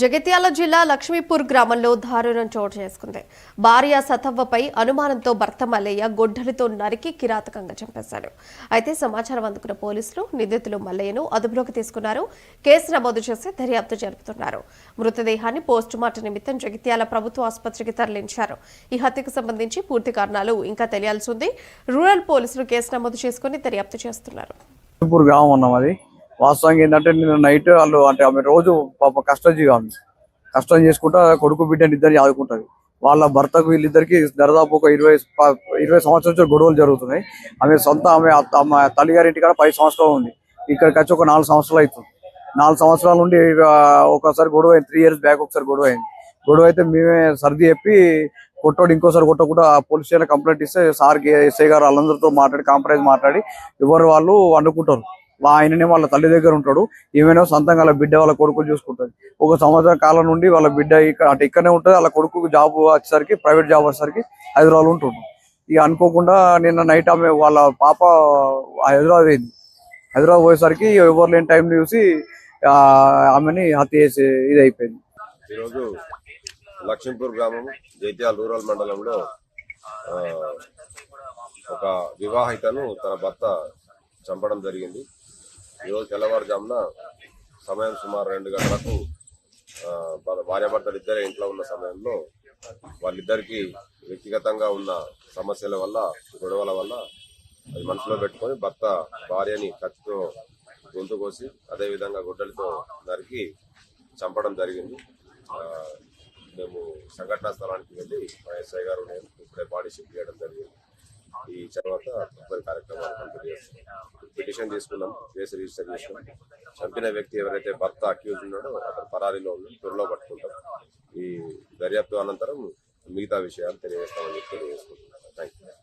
జగిత్యాల జిల్లా లక్ష్మీపూర్ గ్రామంలో దారుణం చోటు చేసుకుంది. భార్య సతవ్వపై అనుమానంతో భర్త మల్లయ్య గొడ్డలితో నరికి కిరాతకంగా చంపేశాడు. అయితే సమాచారం అందుకున్న పోలీసులు నిందితులు మల్లయ్యను అదుపులోకి తీసుకున్నారు. కేసు నమోదు చేసి దర్యాప్తు జరుపుతున్నారు. మృతదేహాన్ని పోస్టుమార్టం నిమిత్తం జగిత్యాల ప్రభుత్వ ఆసుపత్రికి తరలించారు. ఈ హత్యకు సంబంధించి పూర్తి కారణాలు ఇంకా తెలియాల్సి ఉంది. రూరల్ పోలీసులు కేసు నమోదు చేసుకుని దర్యాప్తు చేస్తున్నారు. వాస్తవంగా ఏంటంటే నిన్న నైట్ వాళ్ళు అంటే ఆమె రోజు పాప కష్టజీవి, ఆమె కష్టం చేసుకుంటా కొడుకు బిడ్డని ఇద్దరు ఆదుకుంటది. వాళ్ళ భర్తకు వీళ్ళిద్దరికి దాదాపు ఒక 20 సంవత్సరాల నుంచి గొడవలు జరుగుతున్నాయి. ఆమె సొంత ఆమె తల్లిగారింటి కాడ 10 సంవత్సరాలు ఉంది. ఇక్కడికి వచ్చి ఒక 4 సంవత్సరాలు అవుతుంది. 4 సంవత్సరాల నుండి ఒకసారి గొడవ అయింది. 3 years బ్యాక్ ఒకసారి గొడవ అయింది. గొడవ అయితే మేమే సర్ది చెప్పి కొట్టోడు ఇంకోసారి కొట్టకుండా పోలీస్ స్టేషన్ కంప్లైంట్ ఇస్తే సార్కి ఎస్ఐ గారు వాళ్ళందరితో మాట్లాడి కాంప్రమైజ్ మాట్లాడి ఎవరు వాళ్ళు వండుకుంటారు. ఆయననే వాళ్ళ తల్లి దగ్గర ఉంటాడు. ఏమైనా సొంతంగా వాళ్ళ బిడ్డ వాళ్ళ కొడుకు చూసుకుంటుంది. 1 సంవత్సరం కాలం నుండి వాళ్ళ బిడ్డ ఇక్కడనే ఉంటుంది. వాళ్ళ కొడుకు జాబ్ వచ్చేసరికి ప్రైవేట్ జాబ్ వచ్చేసరికి హైదరాబాద్ ఉంటుంది. ఇక అనుకోకుండా నిన్న నైట్ ఆమె వాళ్ళ పాప హైదరాబాద్ పోయింది. హైదరాబాద్ పోయేసరికి ఎవరు లేని టైం చూసి ఆమెని హత్య చేసి ఇది అయిపోయింది. ఈరోజు లక్ష్మీపూర్ గ్రామం జైత్యాల రూరల్ మండలంలో ఒక వివాహితను తన భర్త చంపడం జరిగింది. ఈరోజు తెల్లవారుజామున సమయం సుమారు 2 గంటలకు భార్యాభర్తలు ఇద్దరే ఇంట్లో ఉన్న సమయంలో వాళ్ళిద్దరికి వ్యక్తిగతంగా ఉన్న సమస్యల వల్ల గొడవల వల్ల అది మనసులో పెట్టుకొని భర్త భార్యని కత్తితో గొంతు కోసి అదేవిధంగా గొడ్డలితో నరికి చంపడం జరిగింది. మేము సంఘటనా స్థలానికి వెళ్ళి మా ఎస్ఐ గారు నేను ఇప్పుడే బాడీ షిఫ్ట్ చేయడం జరిగింది. ఈ తర్వాత తదుపరి కార్యక్రమాలు కంప్లీట్ చేస్తున్నాం. పిటిషన్ తీసుకున్నాం, కేసు రిజిస్టర్ చేసినాం. చంపిన వ్యక్తి ఎవరైతే భర్త అక్యూజ్ ఉన్నాడో అతను పరారీలో ఉన్నాడు, త్వరలో పట్టుకుంటాం. ఈ దర్యాప్తు అనంతరం మిగతా విషయాలు తెలియజేస్తామని తెలియజేసుకుంటున్నాం. Thank you.